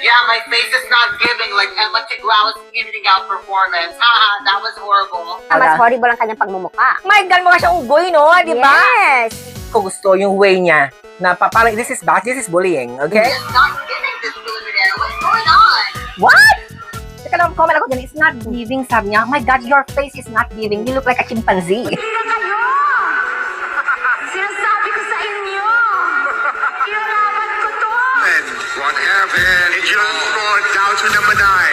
Yeah, my face is not giving like Emma Tiglau's evening out performance. Haha, that was horrible. Mas horrible ang kanyang pagmumukha. My God, mukha siyang unggoy, no? Di ba? Yes! Ko gusto yung way niya na parang this is bad, this is bullying, okay? It's not giving this preliminary. What's going on? What? Teka lang, comment ako dyan, it's not giving, sabi niya. My God, your face is not giving. You look like a chimpanzee. Sinasabi ko sa inyo! Ilalaban ko to! What happened? Yun po, daw to naman ay.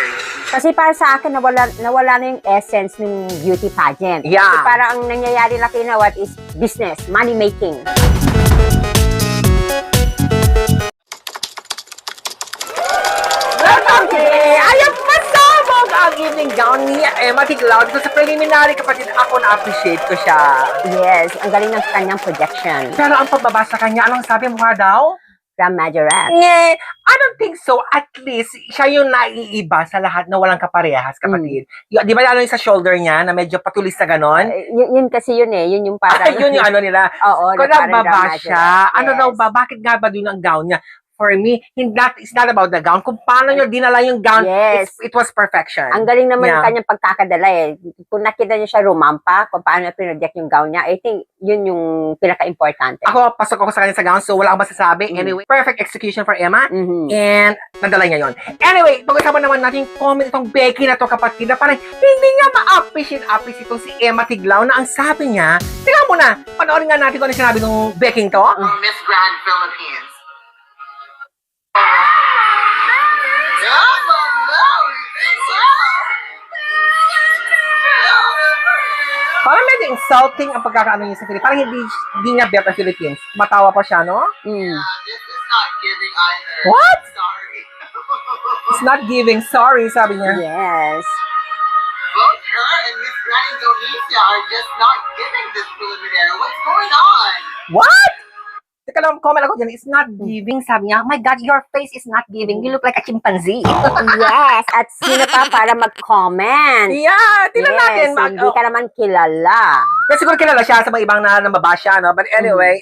Kasi para sa akin, nawala na yung essence ng beauty pageant. Yeah. Kasi parang ang nangyayari lang kina what is business, money making. Ayaw masabog ang evening gown ni Emma Tiglau. Dito sa preliminary, kapatid, ako na-appreciate ko siya. Yes, ang galing ng kanyang projection Pero ang pagbaba sa kanya, anong sabi mo daw? from Majorette. I don't think so. At least, siya yung naiiba sa lahat na walang kaparehas, kapatid. Di ba ano yung sa shoulder niya, na medyo patulis na ganon? Yun kasi yun eh, yun yung parang... Yun yung ano nila. Oo, Kung na parang nagbaba drama siya, ano yes. daw ba, bakit nga ba dun ang gown niya? For me, it's not about the gown. Kung paano nyo dinala yung gown, Yes. it was perfection. Ang galing naman Yeah. ng kanyang pagkakadala eh. Kung nakita niyo siya rumampa, kung paano niya pinroject yung gown niya, I think yun yung pinaka-importante. Ako, pasok ako sa kanya sa gown, so wala akong masasabi. Anyway, perfect execution for Emma. Mhm. And nadala niya yon. Anyway, pag-usapan naman natin yung comment itong Becky na to, kapatid, na parang hindi niya ma-appreciate itong si Emma Tiglau na ang sabi niya, tingnan mo na, panoorin nga natin kung ano sinabi ng Becky to. Miss Grand Philippines. Yeah, Parang medyo insulting ang pagkakaano niya sa Philippines. Parang hindi niya bet ang Philippines. Matawa pa siya, no? Mm. this is not giving either. What? Sorry. It's not giving. Sorry, sabi niya. Yes. Both her and Miss Grand Indonesia are just not giving this preliminary. What's going on? What? Teka lang, comment ako dyan. It's not giving, sabi niya. My God, your face is not giving. You look like a chimpanzee. Yes. At sino pa para mag-comment? Yeah, tingnan natin. Hindi ka naman kilala. Pero siguro kilala siya sa mga ibang nababa siya, no? But anyway,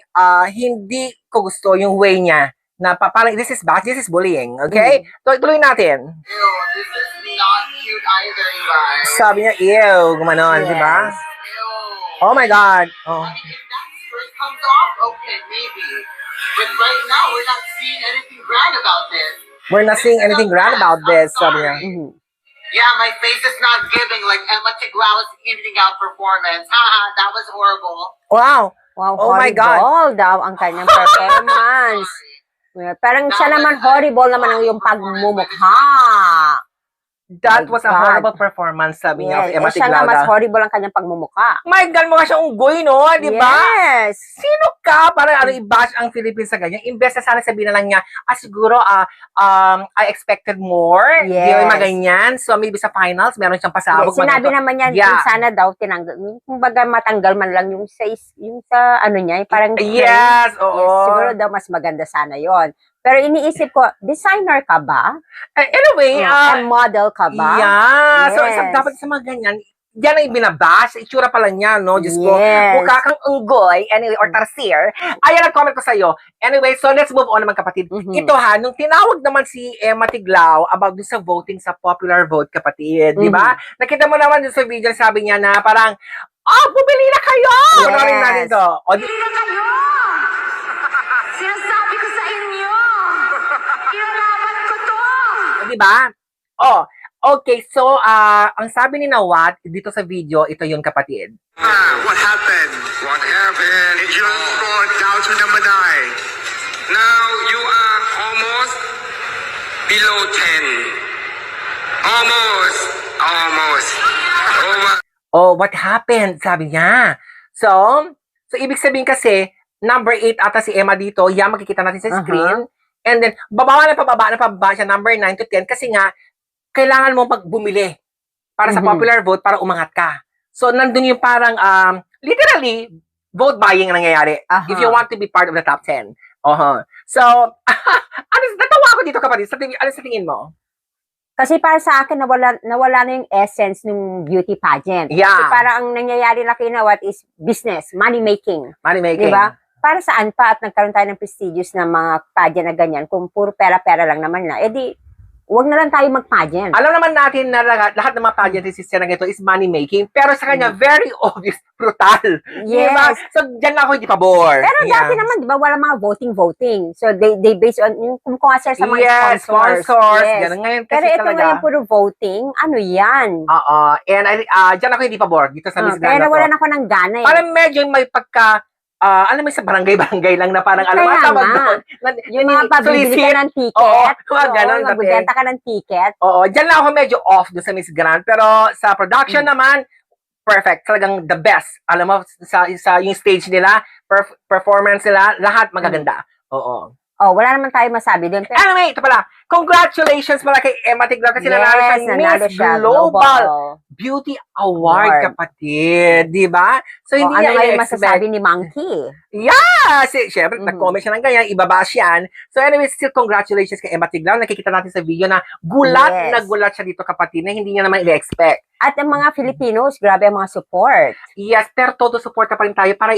hindi ko gusto yung way niya na parang this is bad, this is bullying, okay? So, tuloy natin. Ew, this is not cute either, you guys. Sabi niya, ew, gumanon, di ba? Ew. Oh my God. Oh. I mean, if that skirt comes off, okay, maybe. But right now, we're not seeing anything grand about this. We're not seeing anything grand about this, sabi niya. Mhm. Yeah, my face is not giving like Emma Tiglau's evening out performance. Haha, that was horrible. Wow. Wow, Oh my God. horrible daw ang kanyang performance. Parang siya naman horrible naman ang yung pagmumukha. That My was a God. horrible performance, sabi niya, of Yes. Emma Siya nga mas Tiglauda. horrible ang kanyang pagmumukha. My God, mukha siyang unggoy, no? Di ba? Yes. Sino ka para i-bash ang Philippines sa ganyan? Imbes na sana sabihin na lang niya, siguro, I expected more. Di Yes. ba maganyan? So, maybe sa finals, meron siyang pasabog. Sinabi naman niya, Yeah. yung sana daw tinanggal. Kumbaga matanggal man lang yung sa ano niya, parang Yes, oo. siguro daw mas maganda sana yon. Pero iniisip ko, designer ka ba? Anyway, And model ka ba? yeah. So, Yes. dapat sa mga ganyan, yan ang ibinabash. Itsura pala niya, no? Diyos ko, Yes. mukha kang unggoy, anyway, or tarsier. Ayan ang comment ko sa'yo. Anyway, so let's move on naman, kapatid. Mhm. Ito ha, nung tinawag naman si Emma Tiglau about dun sa voting sa popular vote, kapatid, di ba? Nakita mo naman dun sa video, sabi niya na parang, bumili na kayo! Yes. Panoorin natin to. Hindi na kayo! Sinasabi ko sa inyo! Ilalaban ko to! Di ba? Okay, so, ang sabi ni Nawat dito sa video, ito yun, kapatid. What happened? What happened? Yun po, daw to naman ay. Now you are almost below 10. Almost. Oh, what happened? Sabi niya. So ibig sabihin kasi, number 8 ata si Emma dito. Yan, makikita natin sa screen. And then, bababa na pababa siya, number 9 to 10. Kasi nga, kailangan mo bumili para sa popular vote para umangat ka. So, nandun yung parang, literally, vote buying ang nangyayari. If you want to be part of the top 10. So, natawa ako dito, kapatid. Ano sa tingin mo? Kasi para sa akin, nawala na yung essence ng beauty pageant. Yeah. Kasi parang ang nangyayari na kina what is business, money making. Money making. Diba? Para saan pa at nagkaroon tayo ng prestigious na mga pageant na ganyan, kung puro pera-pera lang naman na, edi Huwag na lang tayo mag-pageant. Alam naman natin na lahat ng mga pageant sister na ganito is money-making, pero sa kanya, very obvious, brutal. Yes. Diba? So, dyan lang ako hindi pabor. Pero dati naman, di ba, wala mga voting. So, they base on, yung kung sir sa mga Yes, sponsors. Yes. Ganun ngayon Pero kasi ito talaga. ngayon, puro voting, ano yan? Oo. And dyan ako hindi pabor, dito sa Miss Kaya Grand na to. nawalan ako ng gana eh. Parang medyo may pagka, alam mo sa barangay-barangay lang na parang, alam mo, Kaya tawag nga. doon. Yung mga pabibili ka ng ticket. Oo, mga ganun, magbibenta ka ng ticket. Oo, dyan lang ako medyo off doon sa Miss Grand. Pero sa production naman, perfect. Talagang the best. Alam mo, sa yung stage nila, performance nila, lahat magaganda. Oo. Oh, wala naman tayo masabi doon. Pero Anyway, ito pala. Congratulations pala kay Emma Tiglaw kasi nanalo siya ng nanalo Miss siya, Global Beauty Award, Award. kapatid. Diba? So, hindi ano niya ngayon i-expect. masasabi ni Monkey? Siyempre, Mhm. nag-comment siya ng ganyan, ibabash yan. So anyway, still congratulations kay Emma Tiglaw. Nakikita natin sa video na gulat Yes. na gulat siya dito, kapatid, na hindi niya naman i-expect. At ang mga Filipinos, grabe ang mga support. Yes, pero todo suporta pa rin tayo para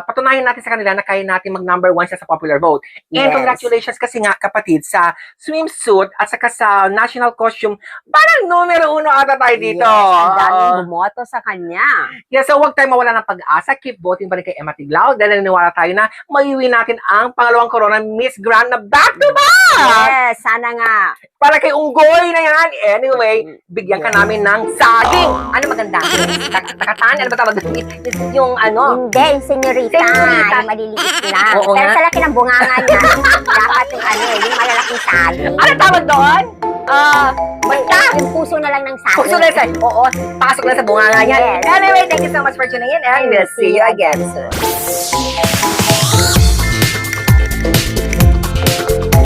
patunayan natin sa kanila na kaya natin mag-number 1 siya sa popular vote. And Yes. congratulations kasi nga, kapatid, sa swimsuit at saka sa national costume, parang numero 1 ata tayo dito. Yes, ang daming Oo. bumoto sa kanya. Yes, so huwag tayo mawala ng pag-asa. Keep voting pa rin kay Emma Tiglaw dahil naniniwala tayo na maiuwi natin ang pangalawang corona Miss Grand na back-to-back! Yes, sana nga. Para kay Unggoy na yan. Anyway, bigyan ka namin ng saging. Ano maganda? Takatan? Ano ba tawag doon? Yung ano? Hindi, yung senyorita. Senyorita. Yung maliliit lang. Oo Pero nga. sa laki ng bunganga niya, dapat yung yung malalaking saging. Ano tawag doon? Basta, yung puso na lang ng saging. Puso na sa, oo, pasok na sa bunganga niya. Yes. Anyway, thank you so much for tuning in and we'll see you again soon.